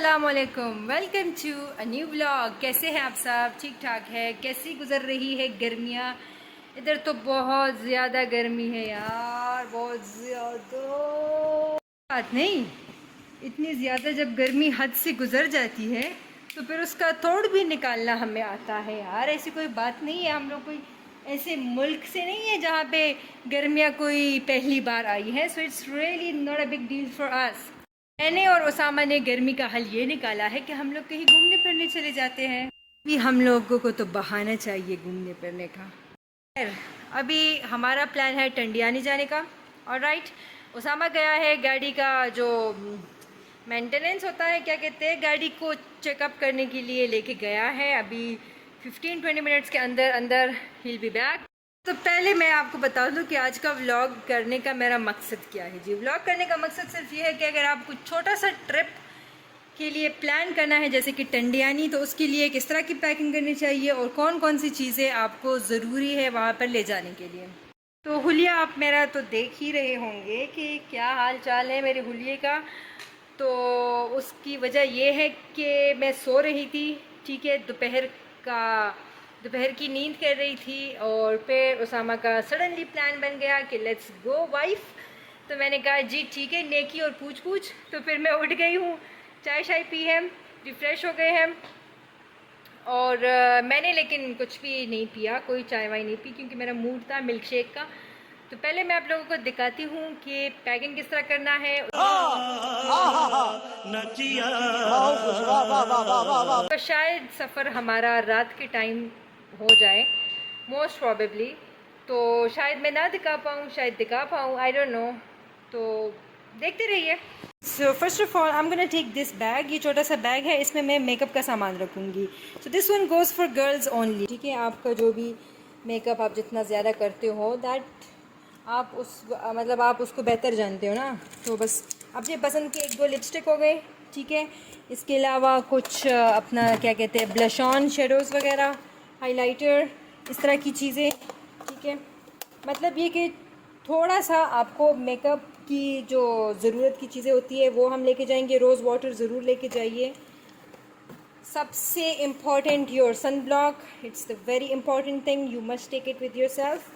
अस्सलामुअलैकुम, welcome to a new blog. कैसे हैं आप सब? ठीक ठाक है? कैसी गुजर रही है गर्मियाँ? इधर तो बहुत ज़्यादा गर्मी है यार, बहुत ज़्यादा। बात नहीं, इतनी ज़्यादा जब गर्मी हद से गुजर जाती है तो फिर उसका तोड़ भी निकालना हमें आता है यार। ऐसी कोई बात नहीं है, हम लोग कोई ऐसे मुल्क से नहीं है जहाँ पे गर्मियाँ कोई पहली बार आई है। So it's really not a big deal for us. मैंने और उसामा ने गर्मी का हल ये निकाला है कि हम लोग कहीं घूमने फिरने चले जाते हैं। अभी हम लोगों को तो बहाना चाहिए घूमने फिरने का। खैर, अभी हमारा प्लान है टंडियानी जाने का। और राइट, उसामा गया है गाड़ी का जो मेंटेनेंस होता है, क्या कहते हैं, गाड़ी को चेकअप करने के लिए लेके गया है। अभी 15-20 मिनट्स के अंदर अंदर ही बी बैक। तो पहले मैं आपको बता दूं कि आज का व्लॉग करने का मेरा मकसद क्या है। जी, व्लॉग करने का मकसद सिर्फ ये है कि अगर आप कुछ छोटा सा ट्रिप के लिए प्लान करना है जैसे कि टंडियानी, तो उसके लिए किस तरह की पैकिंग करनी चाहिए और कौन कौन सी चीज़ें आपको ज़रूरी है वहाँ पर ले जाने के लिए। तो हुलिया आप मेरा तो देख ही रहे होंगे कि क्या हाल चाल है मेरे हुलिये का। तो उसकी वजह यह है कि मैं सो रही थी, ठीक है, दोपहर की नींद कर रही थी और फिर उसामा का सडनली प्लान बन गया कि लेट्स गो वाइफ। तो मैंने कहा जी ठीक है, नेकी और पूछ पूछ। तो फिर मैं उठ गई हूँ, चाय शाय पी है, रिफ़्रेश हो गए हैं। और मैंने लेकिन कुछ भी नहीं पिया, कोई चाय वाय नहीं पी, क्योंकि मेरा मूड था मिल्क शेक का। तो पहले मैं आप लोगों को दिखाती हूँ कि पैकिंग किस तरह करना है। तो शायद सफ़र हमारा रात के टाइम हो जाए, मोस्ट प्रॉबेबली। तो शायद मैं ना दिखा पाऊँ, शायद दिखा पाऊँ, आई डोंट नो। तो देखते रहिए। So first of all I am gonna take this bag. ये छोटा सा बैग है, इसमें मैं मेकअप का सामान रखूँगी। So this one goes for girls only, ठीक है। आपका जो भी मेकअप आप जितना ज़्यादा करते हो दैट आप आप उसको बेहतर जानते हो ना। तो बस अपने पसंद के 1-2 लिपस्टिक हो गए, ठीक है। इसके अलावा कुछ अपना क्या कहते हैं, ब्लश ऑन, शेडोज़ वगैरह, हाइलाइटर, इस तरह की चीज़ें, ठीक है। मतलब ये कि थोड़ा सा आपको मेकअप की जो ज़रूरत की चीज़ें होती है वो हम लेके जाएंगे। रोज़ वाटर ज़रूर लेके जाइए। सबसे important your sunblock, it's the very important thing, you must take it with yourself,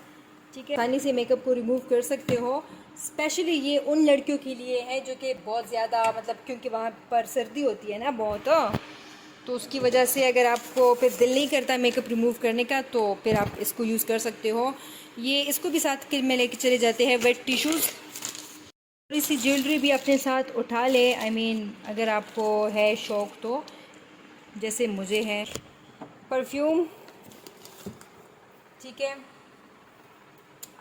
ठीक है। आसानी से मेकअप को रिमूव कर सकते हो। स्पेशली ये उन लड़कियों के लिए है जो कि बहुत ज़्यादा क्योंकि वहाँ पर सर्दी होती है ना बहुत, तो उसकी वजह से अगर आपको फिर दिल नहीं करता मेकअप रिमूव करने का तो फिर आप इसको यूज़ कर सकते हो। ये इसको भी साथ के में लेके चले जाते हैं, वेट टिश्यूज़। थोड़ी सी ज्वेलरी भी अपने साथ उठा ले, आई मीन अगर आपको है शौक़ तो, जैसे मुझे है। परफ्यूम, ठीक है।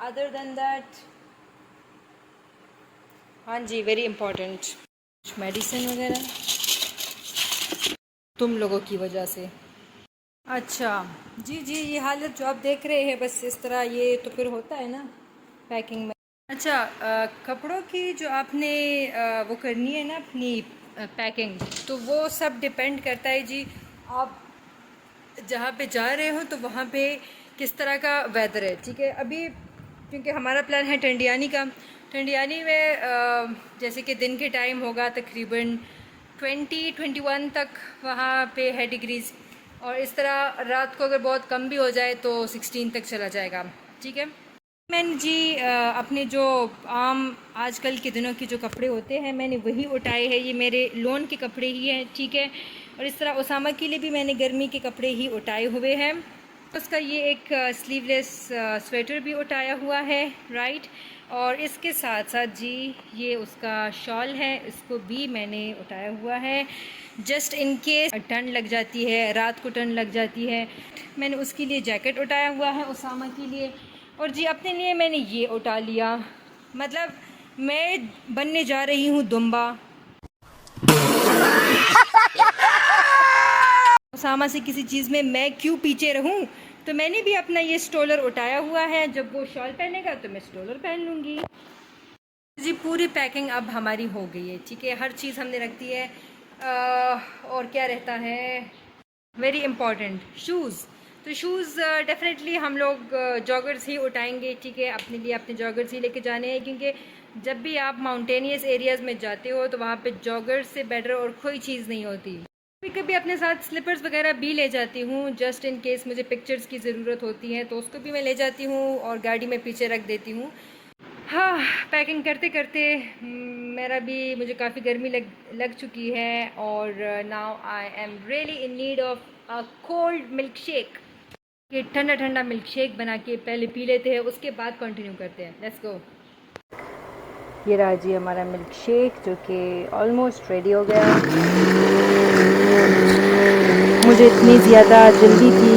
अदर देन दैट, हाँ जी, वेरी इम्पोर्टेंट मेडिसिन वगैरह तुम लोगों की वजह से। अच्छा जी जी, ये हालत जो आप देख रहे हैं बस इस तरह, ये तो फिर होता है ना पैकिंग में। अच्छा, कपड़ों की जो आपने वो करनी है ना अपनी पैकिंग, तो वो सब डिपेंड करता है जी आप जहाँ पे जा रहे हो तो वहाँ पे किस तरह का वेदर है, ठीक है। अभी क्योंकि हमारा प्लान है टंडियानी का, टंडियानी में जैसे कि दिन के टाइम होगा तकरीबन 20-21 तक वहाँ पे है डिग्रीज़, और इस तरह रात को अगर बहुत कम भी हो जाए तो 16 तक चला जाएगा, ठीक है। मैंने जी अपने जो आम आजकल के दिनों के जो कपड़े होते हैं मैंने वही उठाए हैं। ये मेरे लोन के कपड़े ही हैं, ठीक है। और इस तरह उसामा के लिए भी मैंने गर्मी के कपड़े ही उठाए हुए हैं। उसका ये एक स्लीवलेस स्वेटर भी उठाया हुआ है, राइट। और इसके साथ साथ जी ये उसका शॉल है, इसको भी मैंने उठाया हुआ है जस्ट इन केस ठंड लग जाती है, रात को ठंड लग जाती है। मैंने उसके लिए जैकेट उठाया हुआ है उसामा के लिए, और जी अपने लिए मैंने ये उठा लिया। मतलब मैं बनने जा रही हूँ दुम्बा। उसामा से किसी चीज़ में मैं क्यों पीछे रहूं, तो मैंने भी अपना ये स्टोलर उठाया हुआ है। जब वो शॉल पहनेगा तो मैं स्टोलर पहन लूँगी। जी पूरी पैकिंग अब हमारी हो गई है, ठीक है। हर चीज़ हमने रख दी है। और क्या रहता है, वेरी इम्पॉर्टेंट, शूज़। तो शूज़ डेफिनेटली हम लोग जॉगर्स ही उठाएंगे, ठीक है, अपने लिए अपने जॉगर्स ही लेके जाने हैं, क्योंकि जब भी आप माउंटेनियस एरियाज़ में जाते हो तो वहाँ पे जॉगर्स से बेटर और कोई चीज़ नहीं होती। कभी कभी अपने साथ स्लीपर्स वगैरह भी ले जाती हूँ, जस्ट इन केस मुझे पिक्चर्स की ज़रूरत होती है तो उसको भी मैं ले जाती हूँ और गाड़ी में पीछे रख देती हूँ। हाँ, पैकिंग करते करते मेरा भी मुझे काफ़ी गर्मी लग चुकी है और now I am really in need of a cold milk shake. ये ठंडा ठंडा मिल्क शेक बना के पहले पी लेते हैं, उसके बाद कंटिन्यू करते हैं। Let's go. ये रहा जी हमारा मिल्क शेक जो कि ऑलमोस्ट रेडी हो गया। मुझे इतनी ज़्यादा जल्दी थी,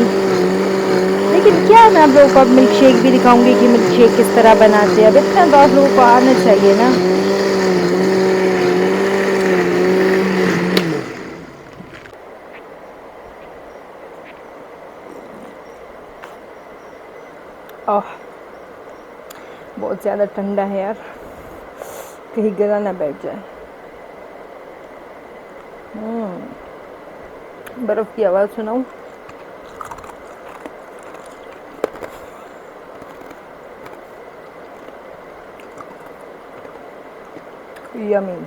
लेकिन क्या मैं आप लोगों को अब मिल्क शेक भी दिखाऊंगी कि मिल्क शेक किस तरह बनाते हैं। अब इतना तो आप लोगों को आना चाहिए ना। ओह, बहुत ज़्यादा ठंडा है यार, कहीं गला ना बैठ जाए। बर्फ़ की आवाज़ सुनाऊं? यमी।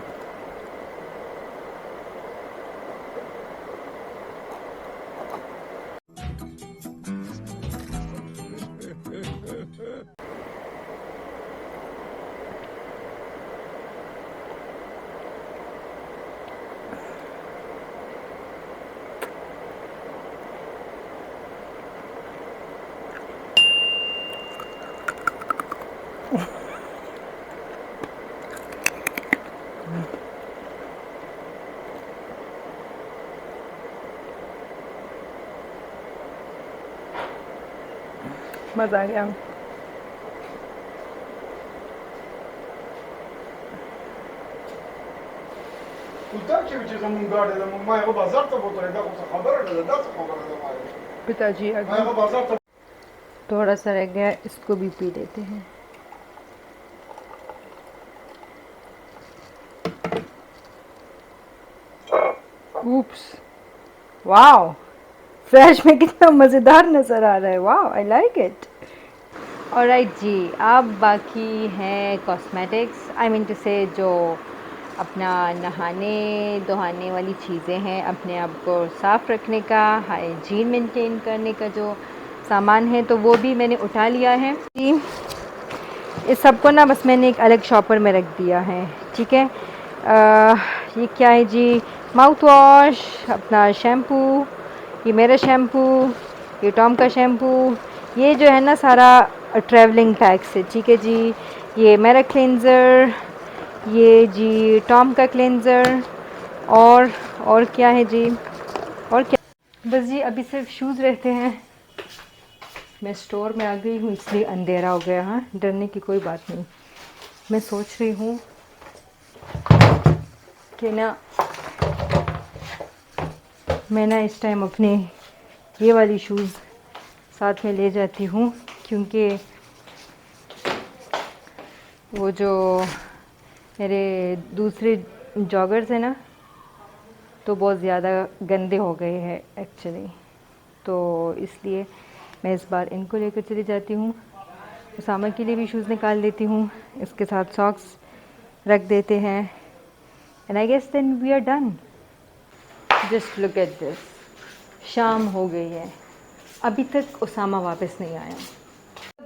मज़ा आ गया। पिताजी आ गए, थोड़ा सा रह गया, इसको भी पी लेते हैं। ऊप्स, वाओ, फ्रेश में कितना मज़ेदार नज़र आ रहा है। Wow, I like it. Alright ji, अब बाकी है कॉस्मेटिक्स, आई मीन टू से जो अपना नहाने धोने वाली चीज़ें हैं, अपने आप को साफ़ रखने का, हाइजीन मेंटेन करने का जो सामान है, तो वो भी मैंने उठा लिया है जी। इस सब को ना बस मैंने एक अलग शॉपर में रख दिया है, ठीक है। ये क्या है जी? माउथ वॉश, अपना शैम्पू, ये मेरा शैम्पू, ये टॉम का शैम्पू, ये जो है ना सारा ट्रैवलिंग पैक से, ठीक है जी। ये मेरा क्लेंज़र, ये जी टॉम का क्लेंज़र, और क्या है जी, और क्या, बस जी अभी सिर्फ शूज़ रहते हैं। मैं स्टोर में आ गई हूँ इसलिए अंधेरा हो गया। हाँ, डरने की कोई बात नहीं। मैं सोच रही हूँ कि ना मैं ना इस टाइम अपने ये वाली शूज़ साथ में ले जाती हूँ, क्योंकि वो जो मेरे दूसरे जॉगर्स हैं ना, तो बहुत ज़्यादा गंदे हो गए हैं एक्चुअली, तो इसलिए मैं इस बार इनको लेकर चली जाती हूँ। उसामा के लिए भी शूज़ निकाल लेती हूँ, इसके साथ सॉक्स रख देते हैं, and I guess then we are done. Just look at this, शाम हो गई है, अभी तक उसामा वापस नहीं आया।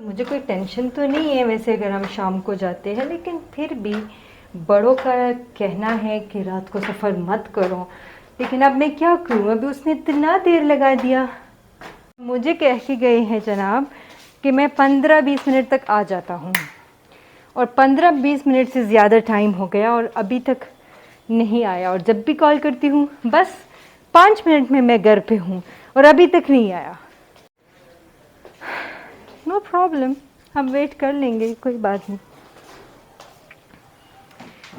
मुझे कोई टेंशन तो नहीं है वैसे अगर हम शाम को जाते हैं, लेकिन फिर भी बड़ों का कहना है कि रात को सफ़र मत करो, लेकिन अब मैं क्या करूँ, अभी उसने इतना देर लगा दिया। मुझे कह के गए हैं जनाब कि मैं 15-20 मिनट तक आ जाता हूँ, और 15-20 मिनट से ज़्यादा टाइम हो गया और अभी तक नहीं आया, और जब भी कॉल करती हूँ बस 5 मिनट में मैं घर पे हूँ और अभी तक नहीं आया। नो प्रॉब्लम, हम वेट कर लेंगे, कोई बात नहीं।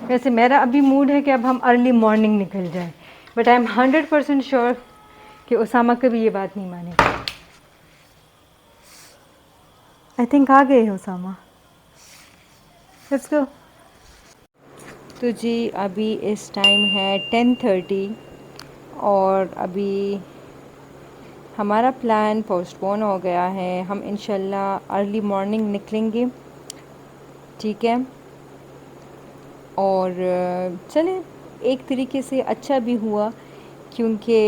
वैसे मेरा अभी मूड है कि अब हम अर्ली मॉर्निंग निकल जाएं, बट आई एम 100% श्योर कि उसामा कभी ये बात नहीं मानेगा। आई थिंक आ गए उसामा, लेट्स गो। तो जी अभी इस टाइम है 10:30 और अभी हमारा प्लान पोस्टपोन हो गया है, हम इंशाल्लाह अर्ली मॉर्निंग निकलेंगे, ठीक है। और चलें, एक तरीके से अच्छा भी हुआ क्योंकि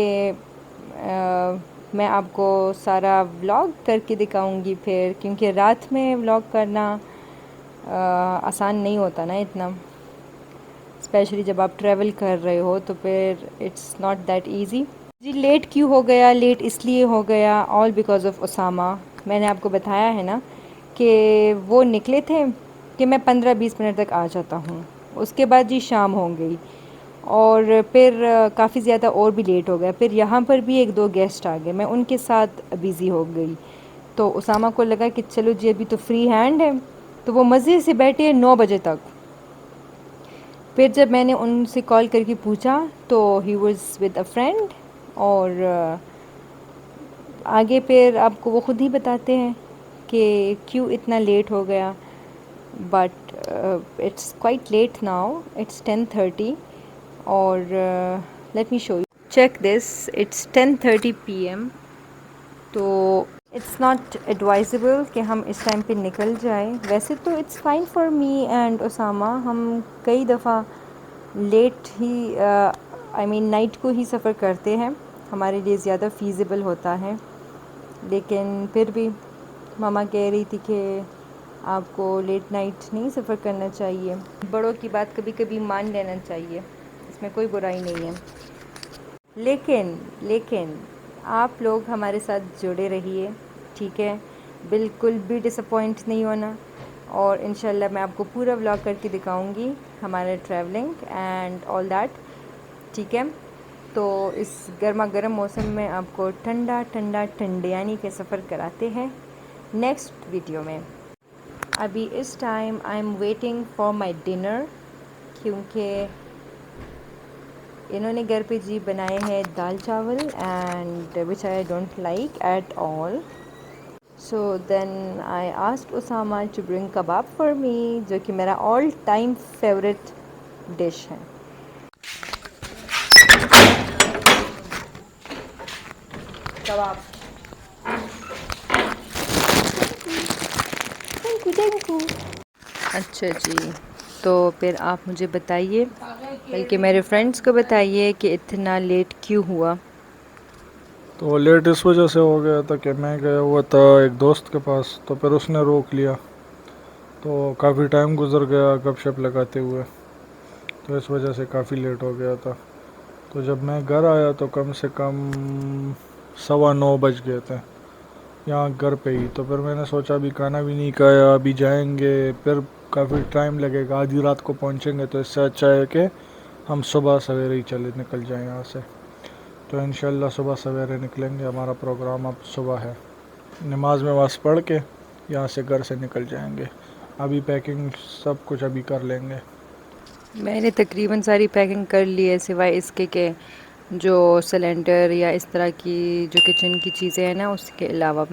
मैं आपको सारा व्लॉग करके दिखाऊंगी फिर, क्योंकि रात में व्लॉग करना आसान नहीं होता ना इतना, स्पेशली जब आप ट्रैवल कर रहे हो तो फिर इट्स नॉट दैट इजी। जी लेट क्यों हो गया? लेट इसलिए हो गया ऑल बिकॉज़ ऑफ उसामा। मैंने आपको बताया है ना कि वो निकले थे कि मैं 15-20 मिनट तक आ जाता हूँ, उसके बाद जी शाम हो गई और फिर काफ़ी ज़्यादा और भी लेट हो गया। फिर यहाँ पर भी 1-2 गेस्ट आ गए, मैं उनके साथ बिज़ी हो गई। तो उसामा को लगा कि चलो जी अभी तो फ्री हैंड है, तो वो मज़े से बैठे 9 बजे तक। फिर जब मैंने उनसे कॉल करके पूछा तो he was with a friend, और आगे फिर आपको वो ख़ुद ही बताते हैं कि क्यों इतना लेट हो गया। But it's quite late now, it's 10:30 और let me show you, check this, it's 10:30 PM। तो इट्स नॉट एडवाइजेबल कि हम इस टाइम पे निकल जाएं। वैसे तो it's fine for me and Usama, हम कई दफ़ा लेट ही आई मीन नाइट को ही सफ़र करते हैं, हमारे लिए ज़्यादा फ़ीज़िबल होता है। लेकिन फिर भी मामा कह रही थी कि आपको लेट नाइट नहीं सफ़र करना चाहिए, बड़ों की बात कभी कभी मान लेना चाहिए, इसमें कोई बुराई नहीं है। लेकिन आप लोग हमारे साथ जुड़े रहिए, ठीक है, बिल्कुल भी डिसअपॉइंट नहीं होना। और इंशाल्लाह मैं आपको पूरा व्लॉग करके दिखाऊंगी हमारा ट्रैवलिंग एंड ऑल दैट, ठीक है। तो इस गर्मा गर्म मौसम में आपको ठंडा ठंडा ठंडियानी के सफ़र कराते हैं नेक्स्ट वीडियो में। अभी इस time I am waiting for my dinner, क्योंकि इन्होंने घर पे जी बनाए हैं दाल चावल and which I don't like at all. So then I asked Usama to bring kebab for me, जो कि मेरा ऑल टाइम फेवरेट डिश है। कबाब, अच्छा जी, तो फिर आप मुझे बताइए, बल्कि मेरे फ्रेंड्स को बताइए कि इतना लेट क्यों हुआ। तो लेट इस वजह से हो गया था कि मैं गया हुआ था एक दोस्त के पास, तो फिर उसने रोक लिया, तो काफ़ी टाइम गुजर गया गपशप लगाते हुए, तो इस वजह से काफ़ी लेट हो गया था। तो जब मैं घर आया तो कम से कम 9:15 बज गए थे यहाँ घर पे ही। तो फिर मैंने सोचा अभी खाना भी नहीं खाया, अभी जाएंगे फिर काफ़ी टाइम लगेगा, आधी रात को पहुँचेंगे, तो इससे अच्छा है कि हम सुबह सवेरे ही निकल जाएँ यहाँ से। तो इंशाल्लाह सुबह सवेरे निकलेंगे, हमारा प्रोग्राम अब सुबह है, नमाज में वास पढ़ के यहाँ से घर से निकल जाएंगे। अभी पैकिंग सब कुछ अभी कर लेंगे। मैंने तकरीबन सारी पैकिंग कर ली है, सिवाय इसके कि जो सिलेंडर या इस तरह की जो किचन की चीज़ें हैं ना, उसके अलावा।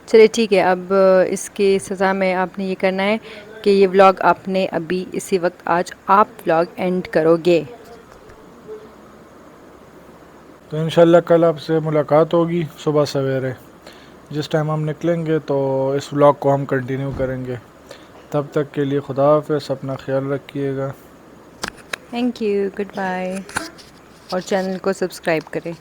चलिए ठीक है, अब इसके सज़ा में आपने ये करना है कि ये व्लॉग आपने अभी इसी वक्त आज आप व्लॉग एंड करोगे। तो इंशाल्लाह कल आपसे मुलाकात होगी सुबह सवेरे, जिस टाइम हम निकलेंगे तो इस व्लॉग को हम कंटिन्यू करेंगे। तब तक के लिए खुदा हाफ़िज़, अपना ख्याल रखिएगा। थैंक यू, गुड बाय, और चैनल को सब्सक्राइब करें।